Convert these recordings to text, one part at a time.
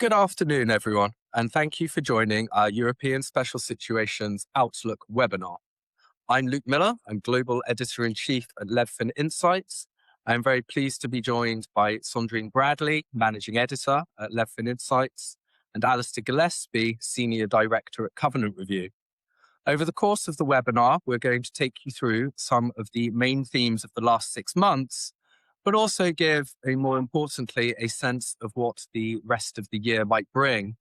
Good afternoon, everyone, and thank you for joining our European Special Situations Outlook webinar. I'm Luke Millar. I'm Global Editor-in-Chief at Levfin Insights. I'm very pleased to be joined by Sandrine Bradley, Managing Editor at Levfin Insights, and Alastair Gillespie, Senior Director at Covenant Review. Over the course of the webinar, we're going to take you through some of the main themes of the last 6 months, but also give, more importantly, a sense of what the rest of the year might bring.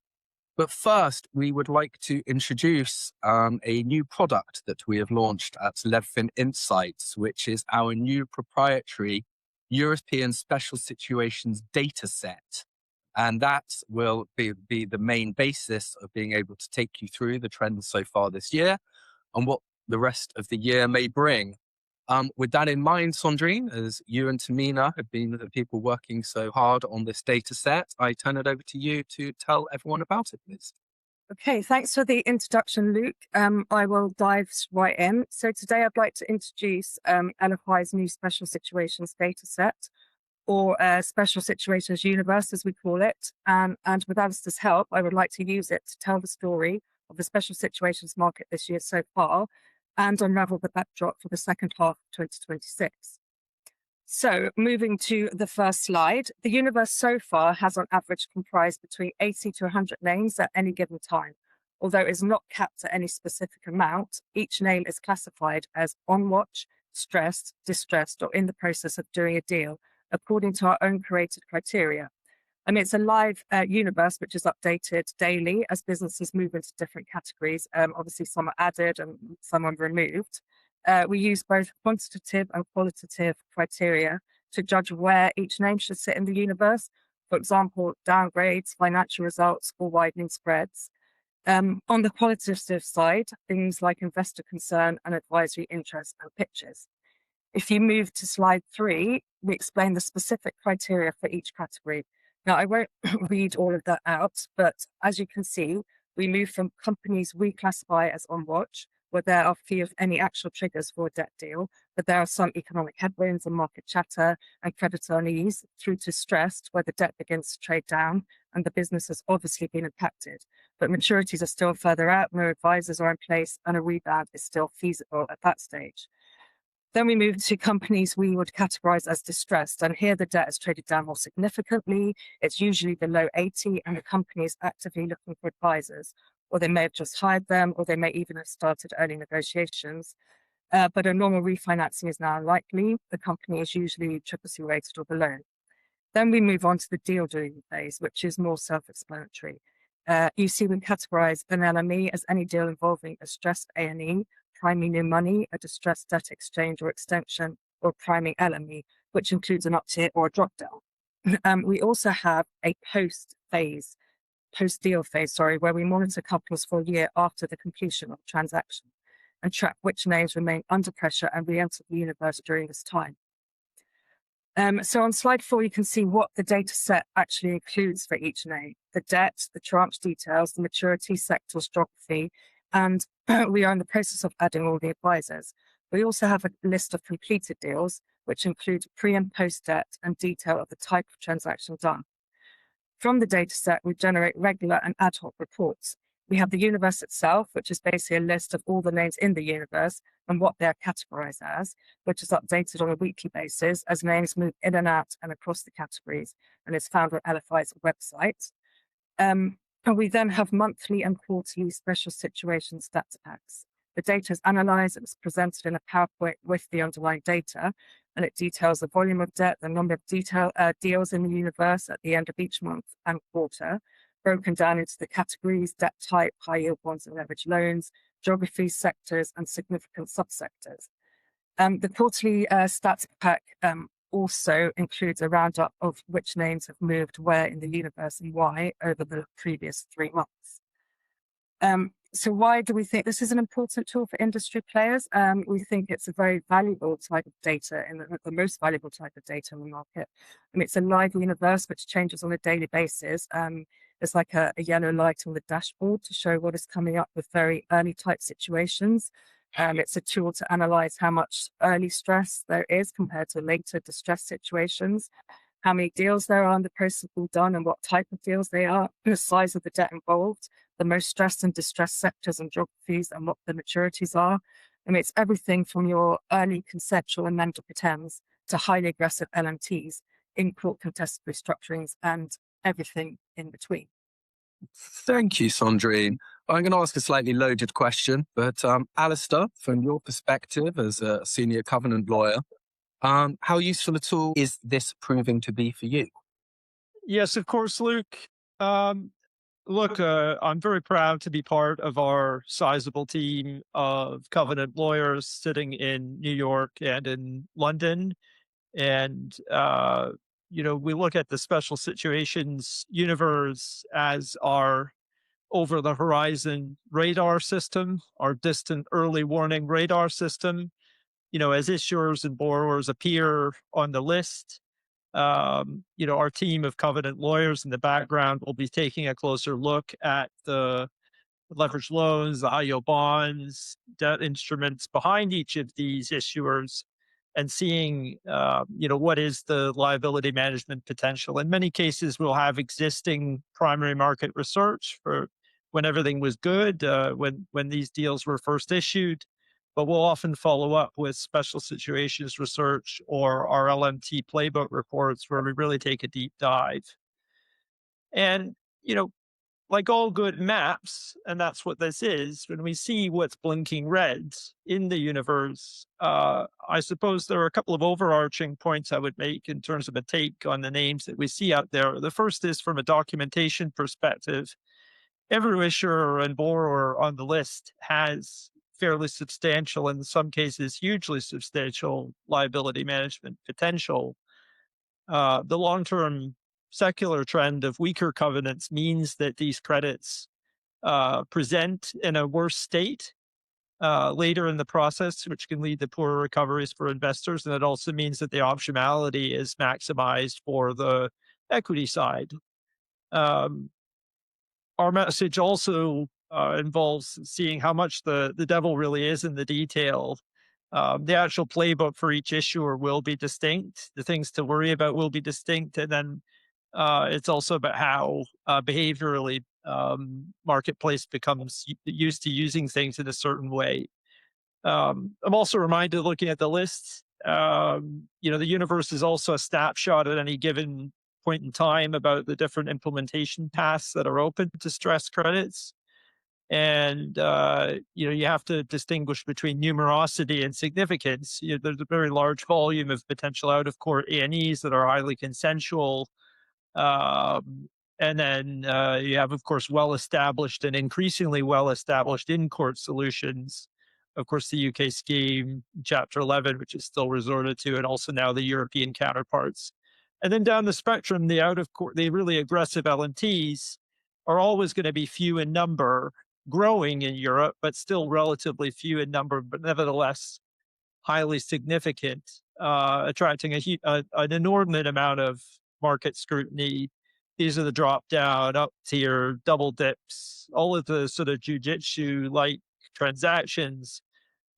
But first, we would like to introduce a new product that we have launched at Levfin Insights, which is our new proprietary European Special Situations Dataset. And that will be the main basis of being able to take you through the trends so far this year and what the rest of the year may bring. With that in mind, Sandrine, as you and Tamina have been the people working so hard on this data set, I turn it over to you to tell everyone about it, please. Okay, thanks for the introduction, Luke. I will dive right in. So today I'd like to introduce LFI's new Special Situations Dataset, or Special Situations Universe, as we call it. And with Alastair's help, I would like to use it to tell the story of the special situations market this year so far, and unravel the backdrop for the second half of 2026. So moving to the first slide, the universe so far has on average comprised between 80 to 100 names at any given time. Although it is not capped at any specific amount, each name is classified as on watch, stressed, distressed, or in the process of doing a deal, according to our own created criteria. And it's a live universe which is updated daily as businesses move into different categories. Obviously, some are added and some are removed. We use both quantitative and qualitative criteria to judge where each name should sit in the universe. For example, downgrades, financial results, or widening spreads. On the qualitative side, things like investor concern and advisory interest and pitches. If you move to slide 3, we explain the specific criteria for each category. Now, I won't read all of that out, but as you can see, we move from companies we classify as on watch, where there are few of any actual triggers for a debt deal, but there are some economic headwinds and market chatter and creditor unease, through to stressed, where the debt begins to trade down and the business has obviously been impacted. But maturities are still further out, no advisors are in place, and a rebound is still feasible at that stage. Then we move to companies we would categorize as distressed, and here the debt has traded down more significantly. It's usually below 80, and the company is actively looking for advisors, or they may have just hired them, or they may even have started early negotiations. But a normal refinancing is now unlikely. The company is usually CCC rated or below. Then we move on to the deal doing phase, which is more self-explanatory. You see we categorize an LME as any deal involving a stressed A&E, priming new money, a distressed debt exchange or extension, or priming LME, which includes an up-tier or a drop-down. We also have a post-deal phase, where we monitor companies for a year after the completion of the transaction and track which names remain under pressure and re-enter the universe during this time. So on slide 4, you can see what the data set actually includes for each name: the debt, the tranche details, the maturity, sectors, geography, and we are in the process of adding all the advisors. We also have a list of completed deals, which include pre and post debt and detail of the type of transaction done. From the data set, we generate regular and ad hoc reports. We have the universe itself, which is basically a list of all the names in the universe and what they're categorized as, which is updated on a weekly basis as names move in and out and across the categories, and is found on LFI's website. And we then have monthly and quarterly special situations data packs. The data is analyzed and is presented in a PowerPoint with the underlying data, and it details the volume of debt, the number of deals in the universe at the end of each month and quarter, broken down into the categories: debt type, high yield bonds and leveraged loans, geographies, sectors, and significant subsectors. The quarterly stats pack also includes a roundup of which names have moved where in the universe and why over the previous 3 months. So why do we think this is an important tool for industry players? We think it's a very valuable type of data, and the most valuable type of data in the market. It's a live universe which changes on a daily basis. There's like a yellow light on the dashboard to show what is coming up with very early type situations. It's a tool to analyze how much early stress there is compared to later distress situations. how many deals there are in the process of being done and what type of deals they are, the size of the debt involved, the most stressed and distressed sectors and geographies, and what the maturities are. I mean, it's everything from your early conceptual and lender pretends to highly aggressive LMTs, in-court contested restructurings, and everything in between. Thank you, Sandrine. I'm going to ask a slightly loaded question, but Alastair, from your perspective as a senior covenant lawyer, how useful a tool is this proving to be for you? Yes, of course, Luke. Um, Look, I'm very proud to be part of our sizable team of covenant lawyers sitting in New York and in London. And, we look at the special situations universe as our over the horizon radar system, our distant early warning radar system. As issuers and borrowers appear on the list, our team of covenant lawyers in the background will be taking a closer look at the leveraged loans, the high yield bonds, debt instruments behind each of these issuers, and seeing, what is the liability management potential. In many cases, we'll have existing primary market research for when everything was good, when these deals were first issued, but we'll often follow up with special situations research or our LMT playbook reports where we really take a deep dive. And, like all good maps, and that's what this is, when we see what's blinking red in the universe, I suppose there are a couple of overarching points I would make in terms of a take on the names that we see out there. The first is from a documentation perspective. Every issuer and borrower on the list has fairly substantial, in some cases, hugely substantial liability management potential. The long term secular trend of weaker covenants means that these credits present in a worse state later in the process, which can lead to poorer recoveries for investors. And it also means that the optionality is maximized for the equity side. Our message also involves seeing how much the devil really is in the detail. The actual playbook for each issuer will be distinct. The things to worry about will be distinct. And then it's also about how behaviorally marketplace becomes used to using things in a certain way. I'm also reminded, looking at the list, the universe is also a snapshot at any given point in time about the different implementation paths that are open to stress credits. And, you have to distinguish between numerosity and significance. There's a very large volume of potential out of court A&Es that are highly consensual. And then you have, of course, well-established and increasingly well-established in-court solutions. Of course, the UK scheme, Chapter 11, which is still resorted to, and also now the European counterparts. And then down the spectrum, the out-of-court, the really aggressive LNTs are always going to be few in number, growing in Europe, but still relatively few in number, but nevertheless highly significant, attracting an inordinate amount of market scrutiny. These are the drop down, up tier, double dips, all of the sort of jujitsu like transactions.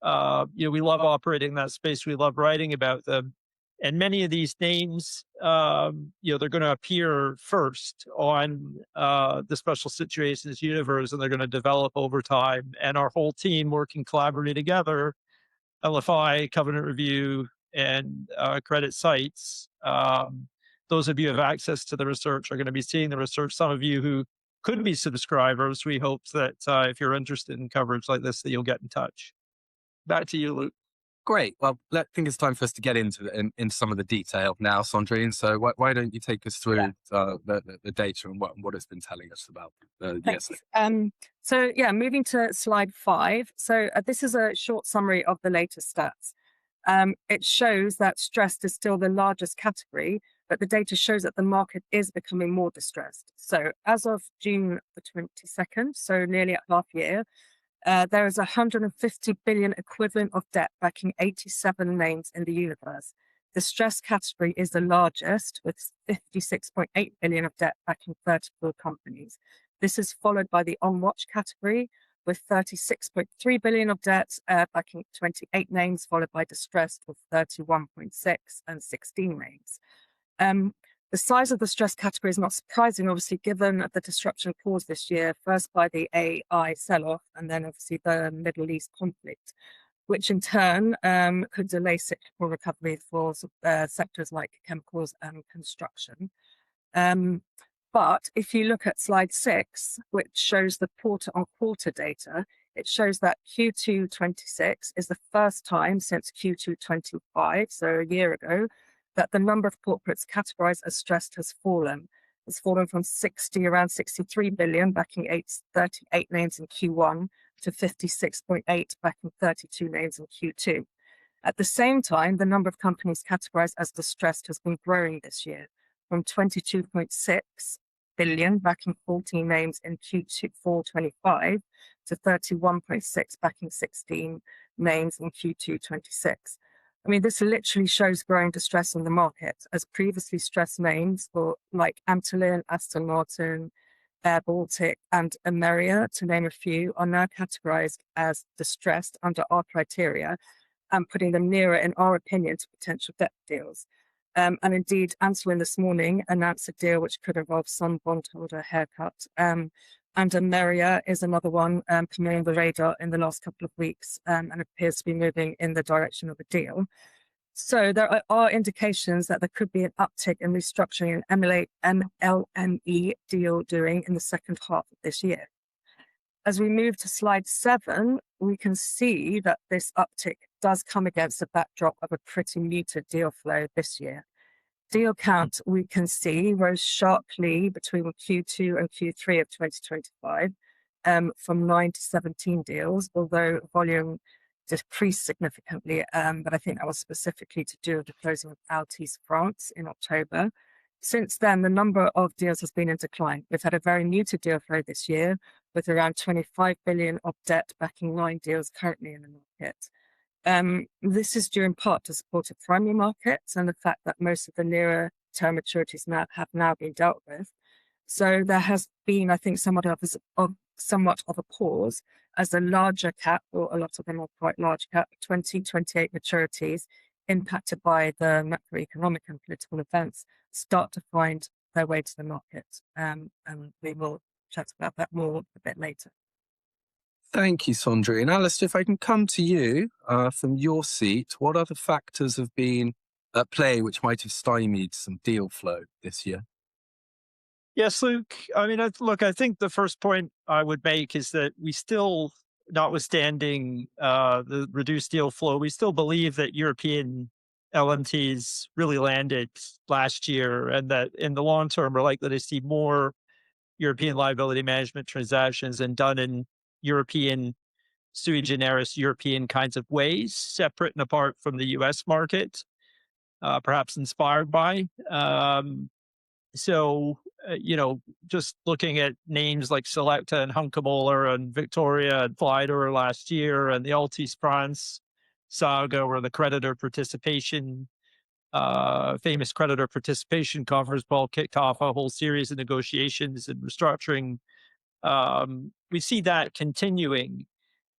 We love operating in that space. We love writing about them. And many of these names, they're going to appear first on the special situations universe, and they're going to develop over time. And our whole team working collaboratively together, LFI, Covenant Review, and CreditSights. Those of you who have access to the research are going to be seeing the research. Some of you who could be subscribers, we hope that if you're interested in coverage like this, that you'll get in touch. Back to you, Luke. Great. Well, I think it's time for us to get into some of the detail now, Sandrine. So why don't you take us through the data and what it's been telling us about the ESA? Moving to slide 5. So this is a short summary of the latest stats. It shows that stressed is still the largest category, but the data shows that the market is becoming more distressed. So as of June the 22nd, so nearly at half year, there is 150 billion equivalent of debt backing 87 names in the universe. The stress category is the largest, with 56.8 billion of debt backing 34 companies. This is followed by the on-watch category, with 36.3 billion of debt backing 28 names, followed by distressed with 31.6 and 16 names. The size of the stress category is not surprising, obviously, given the disruption caused this year, first by the AI sell-off and then obviously the Middle East conflict, which in turn could delay cyclical recovery for sectors like chemicals and construction. But if you look at slide 6, which shows the quarter-on-quarter data, it shows that Q2 26 is the first time since Q2 25, so a year ago, that the number of corporates categorized as stressed has fallen. It's fallen from around 63 billion backing 38 names in Q1 to 56.8 backing 32 names in Q2. At the same time, the number of companies categorized as distressed has been growing this year, from 22.6 billion backing 14 names in Q4 25 to 31.6 backing 16 names in Q2 26. I mean, this literally shows growing distress in the market, as previously stressed names like Antolin, Aston Martin, Air Baltic, and Ameria, to name a few, are now categorized as distressed under our criteria and putting them nearer, in our opinion, to potential debt deals. And indeed, Antolin this morning announced a deal which could involve some bondholder haircut. And Ameria is another one coming on the radar in the last couple of weeks and appears to be moving in the direction of a deal. So there are indications that there could be an uptick in restructuring and MLME deal doing in the second half of this year. As we move to slide 7, we can see that this uptick does come against a backdrop of a pretty muted deal flow this year. Deal count, we can see, rose sharply between Q2 and Q3 of 2025 from 9 to 17 deals, although volume decreased significantly, but I think that was specifically to do with the closing of Altice France in October. Since then, the number of deals has been in decline. We've had a very muted deal flow this year, with around 25 billion of debt backing 9 deals currently in the market. This is due in part to supportive primary markets and the fact that most of the nearer term maturities have now been dealt with. So there has been, I think, somewhat of a pause as the larger cap, or a lot of them are quite large cap, 2028 maturities impacted by the macroeconomic and political events start to find their way to the market. And we will chat about that more a bit later. Thank you, Sandrine. Alastair, if I can come to you from your seat, what other factors have been at play which might have stymied some deal flow this year? Yes, Luke. I mean, I think the first point I would make is that we still, notwithstanding the reduced deal flow, we still believe that European LMTs really landed last year, and that in the long term, we're likely to see more European liability management transactions and done in European sui generis, European kinds of ways, separate and apart from the US market, perhaps inspired by. Just looking at names like Selecta and Hunkemoller and Victoria and Flyder last year, and the Altice France saga, where the creditor participation, famous creditor participation conference call kicked off a whole series of negotiations and restructuring. We see that continuing.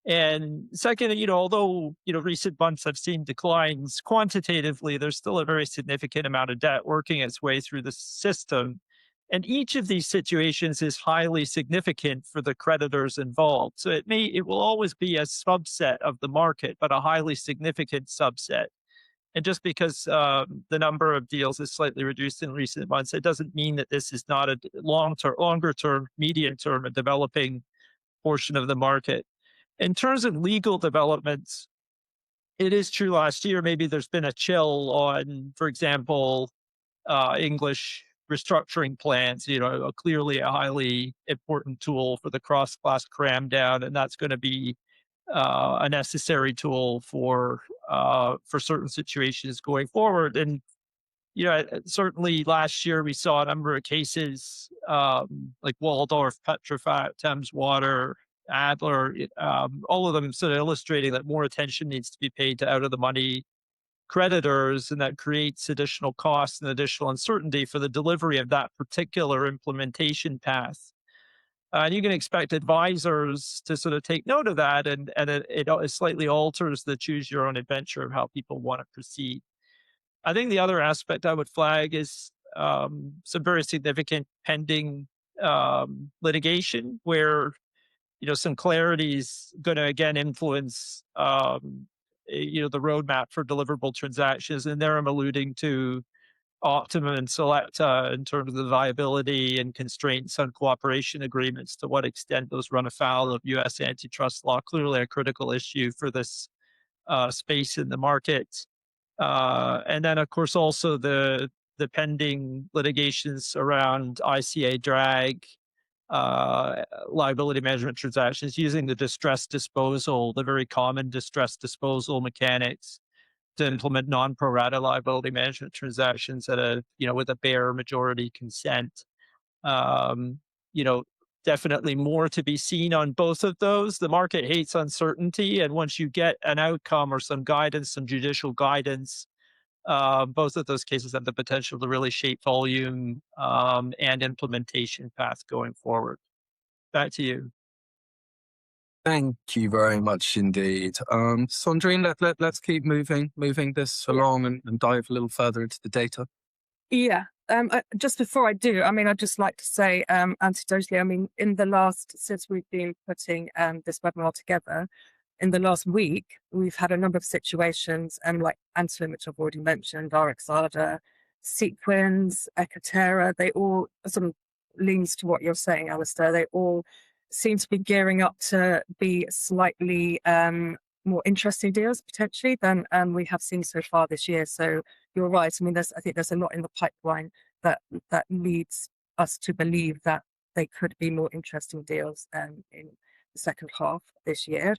And second, although, recent months have seen declines quantitatively, there's still a very significant amount of debt working its way through the system. And each of these situations is highly significant for the creditors involved. So it will always be a subset of the market, but a highly significant subset. And just because the number of deals is slightly reduced in recent months, it doesn't mean that this is not a longer term, medium term, a developing portion of the market. In terms of legal developments, it is true last year, maybe there's been a chill on, for example, English restructuring plans, clearly a highly important tool for the cross-class cram down, and that's going to be a necessary tool for certain situations going forward. And certainly last year we saw a number of cases like Waldorf, Petrofac, Thames Water, Adler, all of them sort of illustrating that more attention needs to be paid to out of the money creditors, and that creates additional costs and additional uncertainty for the delivery of that particular implementation path. And you can expect advisors to sort of take note of that, and it slightly alters the choose your own adventure of how people want to proceed. I think the other aspect I would flag is some very significant pending litigation where some clarity is going to again influence the roadmap for deliverable transactions. And there I'm alluding to Optimum and Selecta in terms of the viability and constraints on cooperation agreements, to what extent those run afoul of U.S. antitrust law. Clearly a critical issue for this space in the market. And then, of course, also the pending litigations around ICA drag, liability management transactions using the distress disposal, the very common distress disposal mechanics to implement non-pro rata liability management transactions at with a bare majority consent. Um, you know, Definitely more to be seen on both of those. The market hates uncertainty, and once you get an outcome or some guidance, some judicial guidance, both of those cases have the potential to really shape volume and implementation path going forward. Back to you. Thank you very much indeed. Sandrine, let's keep moving this along and dive a little further into the data. Yeah. Just before I do, I'd just like to say, anecdotally, in the last, since we've been putting this webinar together, in the last week, we've had a number of situations, like Antolin, which I've already mentioned, RxAda, Sequins, Ekaterra, they all sort of leans to what you're saying, Alastair. They all seem to be gearing up to be slightly more interesting deals potentially than we have seen so far this year. So you're right. I think there's a lot in the pipeline that leads us to believe that they could be more interesting deals in the second half of this year.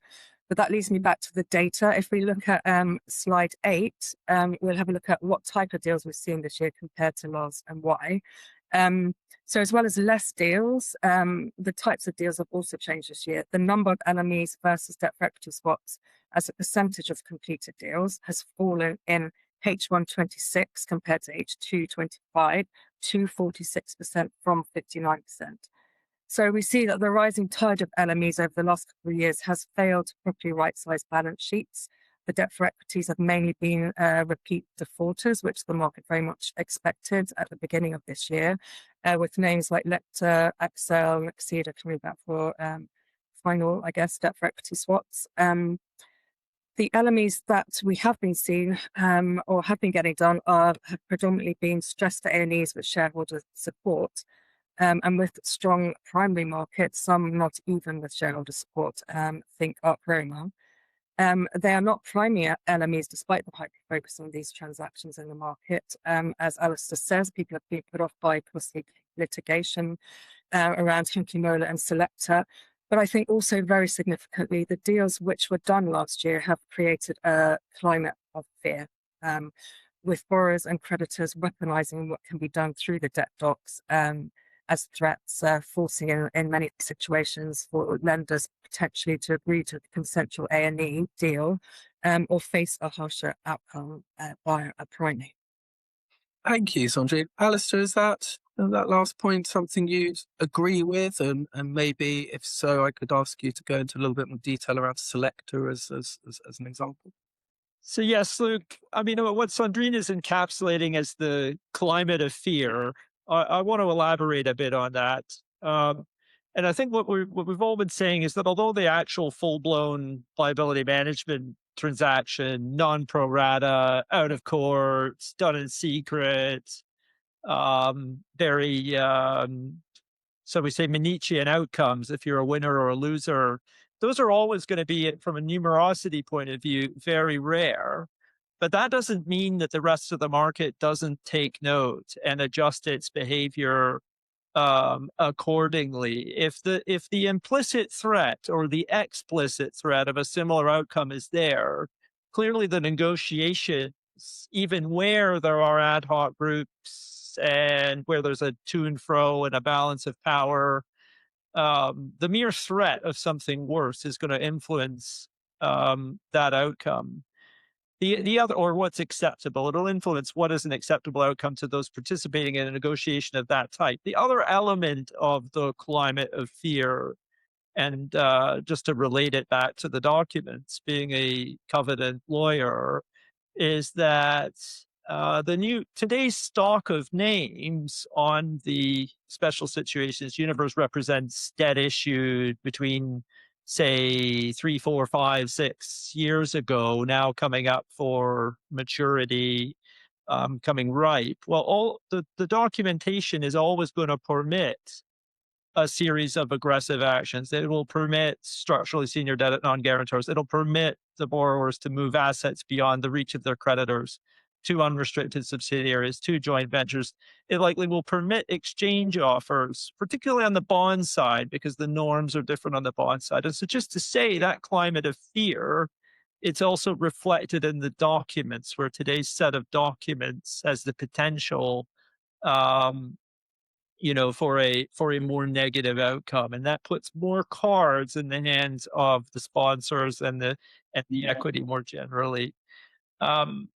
But that leads me back to the data. If we look at slide 8, we'll have a look at what type of deals we're seeing this year compared to last and why. So as well as less deals, the types of deals have also changed this year. The number of LMEs versus debt for equity swaps as a percentage of completed deals has fallen in H1 26 compared to H2 25 to 46% from 59%. So we see that the rising tide of LMEs over the last couple of years has failed to properly right-size balance sheets. The debt for equities have mainly been repeat defaulters, which the market very much expected at the beginning of this year, with names like Lecter, Excel, Nexida coming back for final, debt for equity swaps. The LMEs that we have been seeing or have been getting done have predominantly been stressed A&Es with shareholder support. And with strong primary markets, some not even with shareholder support, think ARC very well. They are not primary LMEs, despite the hyper focus on these transactions in the market. As Alastair says, people have been put off by costly litigation around Hinkley, Millar and Selecta. But I think also very significantly, the deals which were done last year have created a climate of fear, with borrowers and creditors weaponizing what can be done through the debt docs as threats, forcing in many situations for lenders potentially to agree to a consensual A&E deal or face a harsher outcome by a primary. Thank you, Sandrine. Alastair, is that last point something you'd agree with? And maybe, if so, I could ask you to go into a little bit more detail around Selecta as an example. So yes, Luke, what Sandrine is encapsulating as the climate of fear, I want to elaborate a bit on that. And I think what we've all been saying is that although the actual full-blown liability management transaction, non-pro rata, out of court, done in secret, very, so we say Manichean outcomes, if you're a winner or a loser, those are always going to be, from a numerosity point of view, very rare. But that doesn't mean that the rest of the market doesn't take note and adjust its behavior accordingly. If the implicit threat or the explicit threat of a similar outcome is there, clearly the negotiations, even where there are ad hoc groups and where there's a to and fro and a balance of power, the mere threat of something worse is going to influence that outcome. The other, or what's acceptable, it'll influence what is an acceptable outcome to those participating in a negotiation of that type. The other element of the climate of fear, and just to relate it back to the documents, being a covenant lawyer, is that Today's stock of names on the special situations universe represents debt issued between, say, 3, 4, 5, 6 years ago, now coming up for maturity, coming ripe. Well, all the documentation is always going to permit a series of aggressive actions. It will permit structurally senior debt at non-guarantors. It'll permit the borrowers to move assets beyond the reach of their creditors to unrestricted subsidiaries, to joint ventures. It likely will permit exchange offers, particularly on the bond side, because the norms are different on the bond side. And so just to say that climate of fear, it's also reflected in the documents, where today's set of documents has the potential um, for a more negative outcome, and that puts more cards in the hands of the sponsors and the equity more generally. Um,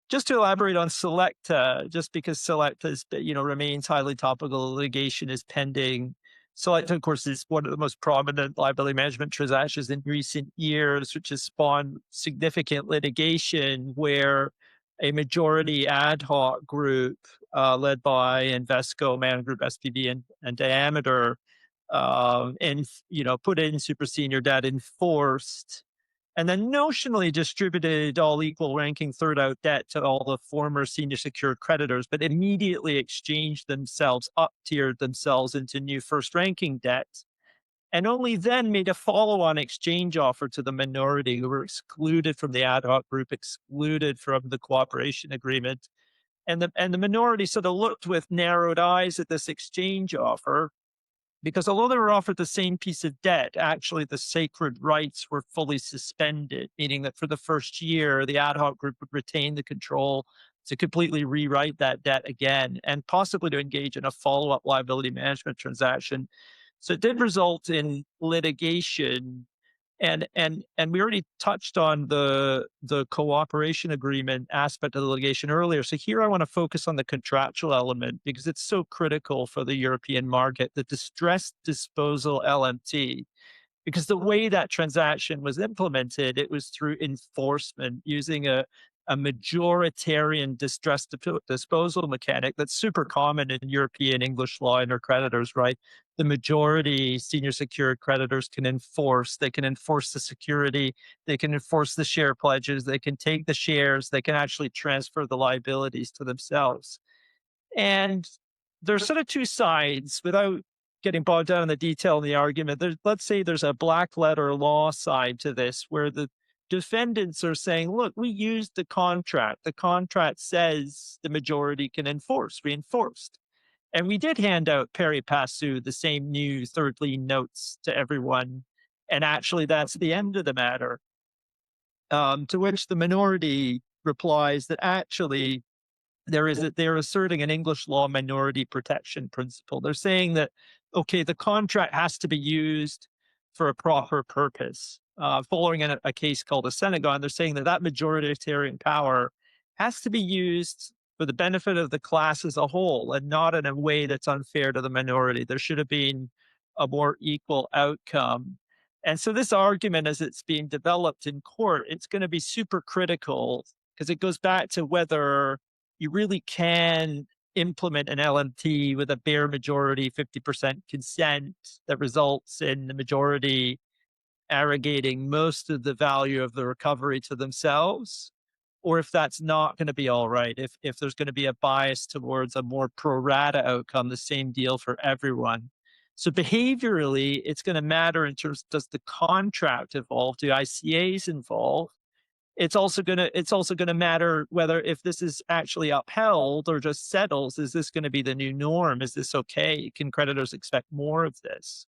just to elaborate on Selecta, just because Selecta is, remains highly topical, litigation is pending. Selecta, of course, is one of the most prominent liability management transactions in recent years, which has spawned significant litigation where a majority ad hoc group led by Invesco, Man Group, SPV, and Diameter, and put in super senior debt, enforced, and then notionally distributed all equal ranking third out debt to all the former senior secured creditors, but immediately exchanged themselves, up tiered themselves into new first ranking debt, and only then made a follow on exchange offer to the minority who were excluded from the ad hoc group, excluded from the cooperation agreement. And the minority sort of looked with narrowed eyes at this exchange offer, because although they were offered the same piece of debt, actually the sacred rights were fully suspended, meaning that for the first year, the ad hoc group would retain the control to completely rewrite that debt again, and possibly to engage in a follow-up liability management transaction. So it did result in litigation. And we already touched on the cooperation agreement aspect of the litigation earlier. So here I want to focus on the contractual element, because it's so critical for the European market, the distressed disposal LMT. Because the way that transaction was implemented, it was through enforcement using a majoritarian distressed disposal mechanic that's super common in European English law and their creditors, right? The majority senior secured creditors can enforce. They can enforce the security. They can enforce the share pledges. They can take the shares. They can actually transfer the liabilities to themselves. And there's sort of two sides, without getting bogged down in the detail in the argument. Let's say there's a black letter law side to this, where the defendants are saying, look, we used the contract. The contract says the majority can enforce. We enforced. And we did hand out pari passu, the same new third lien notes to everyone. And actually, that's the end of the matter. To which the minority replies that actually they're asserting an English law minority protection principle. They're saying that, okay, the contract has to be used for a proper purpose. Following a case called the Senegal, they're saying that majoritarian power has to be used for the benefit of the class as a whole, and not in a way that's unfair to the minority. There should have been a more equal outcome. And so this argument, as it's being developed in court, it's going to be super critical, because it goes back to whether you really can implement an LMT with a bare majority, 50% consent that results in the majority arrogating most of the value of the recovery to themselves, or if that's not going to be all right, if there's going to be a bias towards a more pro rata outcome, the same deal for everyone. So behaviorally, it's going to matter in terms, does the contract evolve? Do ICAs involve? It's also gonna matter whether, if this is actually upheld or just settles, is this going to be the new norm? Is this okay? Can creditors expect more of this?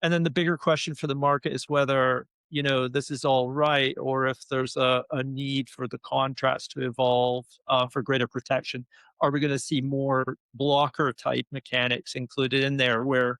And then the bigger question for the market is whether, this is all right, or if there's a need for the contracts to evolve for greater protection. Are we going to see more blocker type mechanics included in there, where,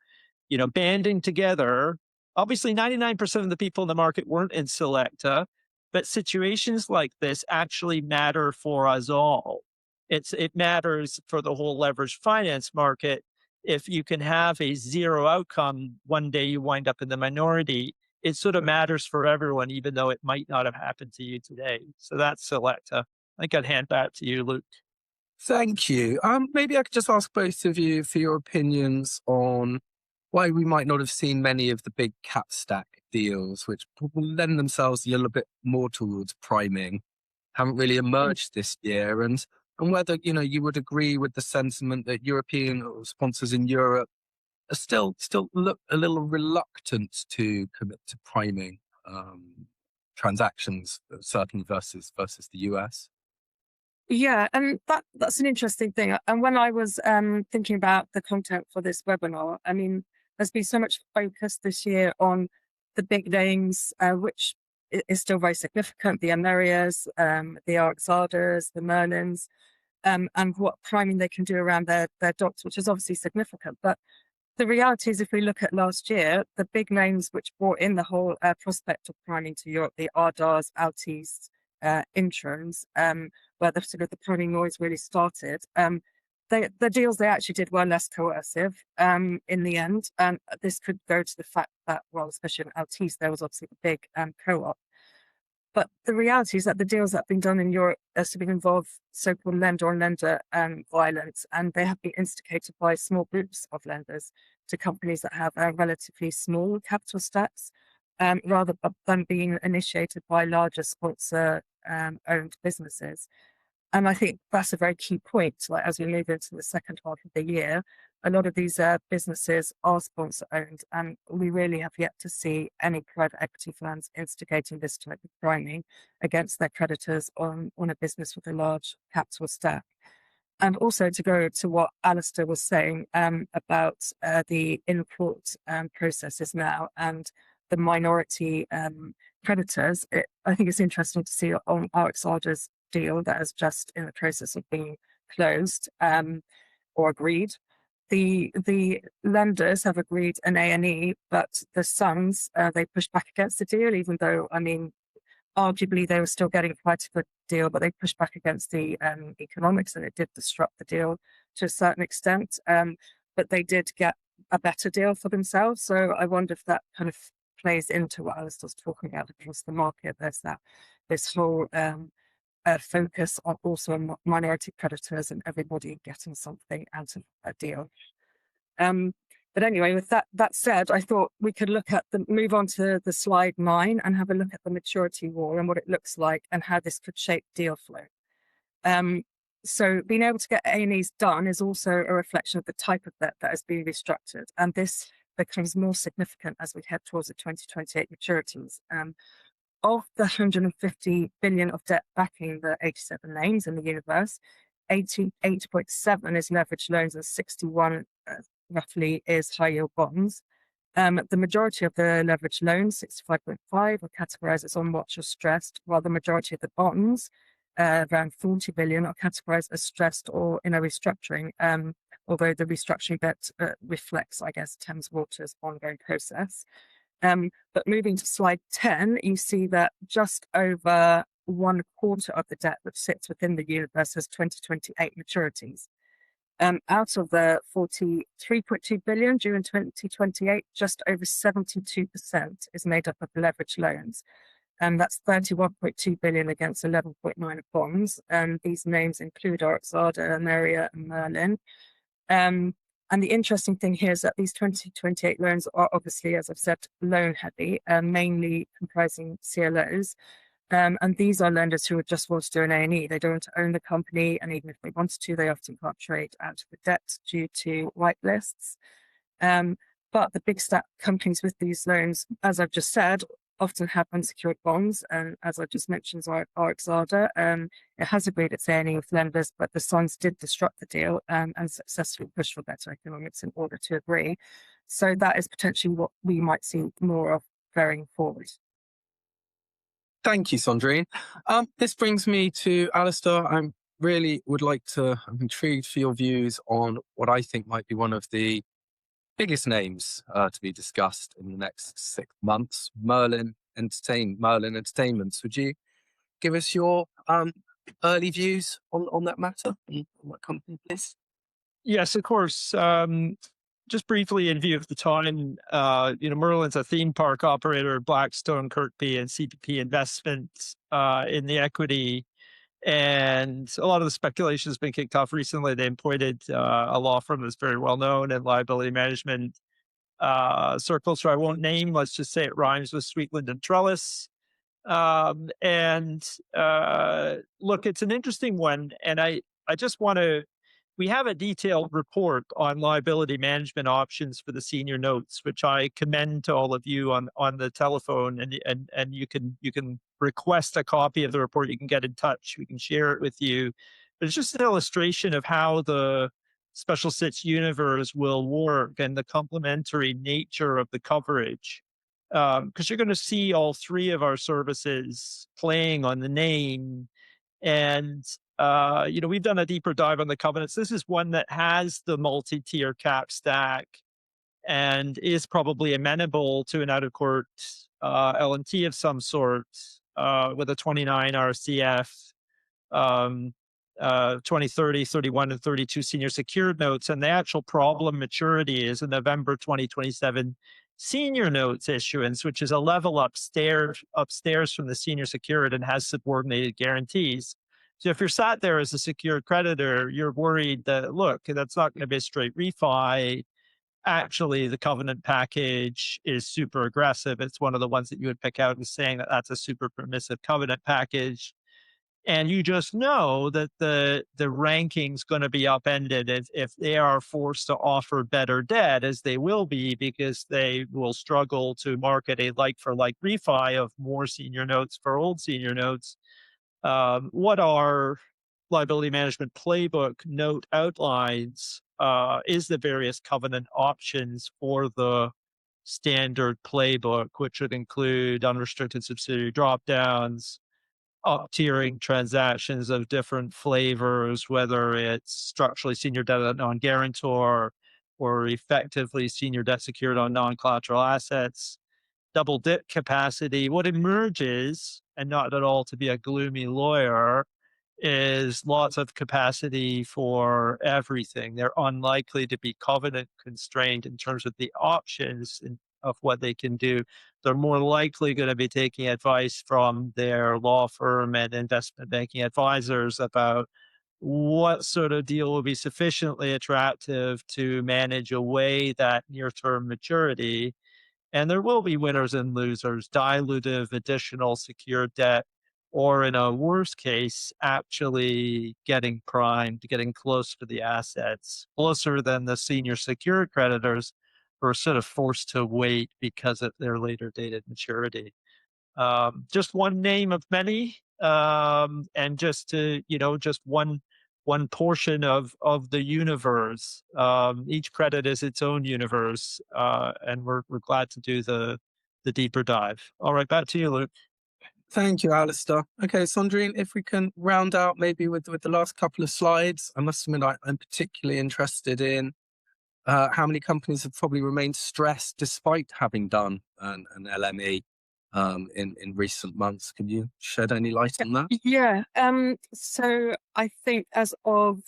banding together? Obviously, 99% of the people in the market weren't in Selecta, but situations like this actually matter for us all. It matters for the whole leveraged finance market. If you can have a zero outcome, one day you wind up in the minority, it sort of matters for everyone, even though it might not have happened to you today. So that's Selecta. I think I'd hand that to you, Luke. Thank you. Maybe I could just ask both of you for your opinions on why we might not have seen many of the big cap stack deals, which will lend themselves a little bit more towards priming, haven't really emerged this year, and whether you would agree with the sentiment that European sponsors in Europe are still look a little reluctant to commit to priming transactions, certainly versus the US. Yeah, and that's an interesting thing. And when I was thinking about the content for this webinar, I mean, there's been so much focus this year on the big names, which is still very significant, the Amerias, the Arxadas, the Merlins, and what priming they can do around their docs, which is obviously significant. But the reality is, if we look at last year, the big names which brought in the whole prospect of priming to Europe, the Ardars, Altis, Introns, where the sort of the priming noise really started, the deals they actually did were less coercive in the end. And this could go to the fact that, well, especially in Altis, there was obviously the big co-op. But the reality is that the deals that have been done in Europe sort of involve so-called lender-on-lender violence, and they have been instigated by small groups of lenders to companies that have relatively small capital stacks, rather than being initiated by larger sponsor-owned businesses. And I think that's a very key point. Like, as we move into the second half of the year, a lot of these businesses are sponsor owned, and we really have yet to see any private equity firms instigating this type of priming against their creditors on a business with a large capital stack. And also, to go to what Alastair was saying about the in-court processes now and the minority creditors, I think it's interesting to see on Arxada's deal that is just in the process of being closed or agreed. The lenders have agreed an A&E, but the sons, they pushed back against the deal, even though, I mean, arguably they were still getting quite a good deal, but they pushed back against the economics, and it did disrupt the deal to a certain extent. But they did get a better deal for themselves. So I wonder if that kind of plays into what Alistair's talking about across the market. There's this whole focus on also on minority creditors and everybody getting something out of a deal. But anyway, with that said, I thought we could move on to the slide 9 and have a look at the maturity wall and what it looks like and how this could shape deal flow. So being able to get A&Es done is also a reflection of the type of debt that has been restructured, and this becomes more significant as we head towards the 2028 maturities. Of the 150 billion of debt backing the 87 names in the universe, 88.7 is leveraged loans and 61 roughly is high yield bonds. The majority of the leveraged loans, 65.5, are categorized as on watch or stressed, while the majority of the bonds, around 40 billion, are categorized as stressed or in a restructuring, although the restructuring debt reflects, I guess, Thames Water's ongoing process. But moving to slide 10, you see that just over 1/4 of the debt which sits within the universe has 2028 maturities. Out of the 43.2 billion due in 2028, just over 72% is made up of leveraged loans. And that's 31.2 billion against 11.9 of bonds. These names include Arxada, Ameria, and Merlin. And the interesting thing here is that these 2028 loans are obviously, as I've said, loan heavy, mainly comprising CLOs. And these are lenders who would just want to do an A&E. They don't want to own the company, and even if they wanted to, they often can't trade out of the debt due to whitelists. But the big stack companies with these loans, as I've just said, often have unsecured bonds. And as I just mentioned, Arxada, it has agreed its A&E with lenders, but the sons did disrupt the deal and successfully pushed for better economics in order to agree. So that is potentially what we might see more of going forward. Thank you, Sandrine. This brings me to Alastair. I'm intrigued for your views on what I think might be one of the biggest names to be discussed in the next 6 months, Merlin Entertainments. Would you give us your early views on that matter, on that company, please? Yes, of course. Just briefly, in view of the time, Merlin's a theme park operator. Blackstone, Kirkby, and CPP Investments in the equity And a lot of the speculation has been kicked off recently. They appointed a law firm that's very well known in liability management circles, so I won't name. Let's just say it rhymes with Sweetland and Trellis. Look, it's an interesting one, and I just want to. We have a detailed report on liability management options for the senior notes, which I commend to all of you on the telephone, and you can request a copy of the report. You can get in touch. We can share it with you. But it's just an illustration of how the special sits universe will work and the complementary nature of the coverage. Because you're going to see all three of our services playing on the name. And, we've done a deeper dive on the covenants. This is one that has the multi-tier cap stack and is probably amenable to an out-of-court L&T of some sort with a 29 RCF, 20, 30, 31, and 32 senior secured notes. And the actual problem maturity is a November 2027 senior notes issuance, which is a level upstairs from the senior secured and has subordinated guarantees. So if you're sat there as a secured creditor, you're worried that, look, that's not going to be a straight refi. Actually, the covenant package is super aggressive. It's one of the ones that you would pick out as saying that that's a super permissive covenant package. And you just know that the ranking's going to be upended if they are forced to offer better debt, as they will be, because they will struggle to market a like-for-like refi of more senior notes for old senior notes. What our liability management playbook note outlines is the various covenant options for the standard playbook, which would include unrestricted subsidiary drop-downs, up-tiering transactions of different flavors, whether it's structurally senior debt non-guarantor or effectively senior debt secured on non-collateral assets, double dip capacity. What emerges, and not at all to be a gloomy lawyer, is lots of capacity for everything. They're unlikely to be covenant constrained in terms of the options of what they can do. They're more likely going to be taking advice from their law firm and investment banking advisors about what sort of deal will be sufficiently attractive to manage away that near-term maturity. And there will be winners and losers, dilutive, additional secured debt, or in a worst case, actually getting primed, getting close to the assets, closer than the senior secured creditors who are sort of forced to wait because of their later dated maturity. Just one name of many, and just to, just one portion of the universe. Each credit is its own universe, and we're glad to do the deeper dive. All right, back to you, Luke. Thank you, Alastair. Okay, Sandrine, if we can round out maybe with the last couple of slides. I must admit I'm particularly interested in how many companies have probably remained stressed despite having done an LME in recent months. Can you shed any light on that? Yeah. So I think as of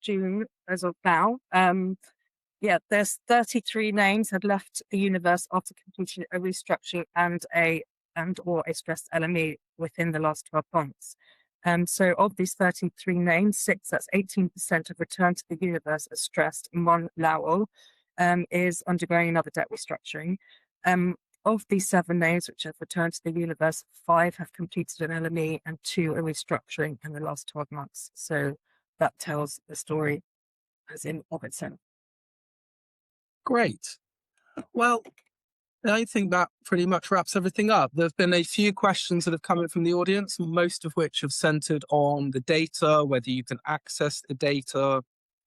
June, as of now, there's 33 names had left the universe after completing a restructuring and/or a stressed LME within the last 12 months. So of these 33 names, 6, that's 18%, have returned to the universe as stressed, and 1, Lowell, is undergoing another debt restructuring. Of these 7 names which have returned to the universe, 5 have completed an LME and 2 are restructuring in the last 12 months. So that tells the story as in of itself. Great. Well, I think that pretty much wraps everything up. There have been a few questions that have come in from the audience, most of which have centered on the data, whether you can access the data,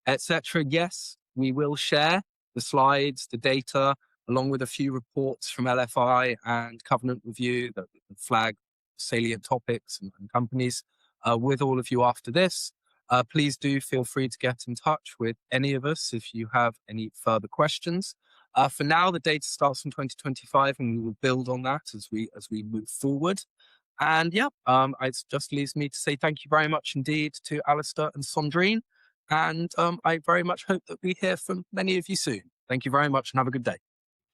etc. Yes, we will share the slides, the data, along with a few reports from LFI and Covenant Review that flag salient topics and companies with all of you after this. Please do feel free to get in touch with any of us if you have any further questions. For now, the data starts in 2025, and we will build on that as we move forward. And it just leaves me to say thank you very much indeed to Alastair and Sandrine. And I very much hope that we hear from many of you soon. Thank you very much and have a good day.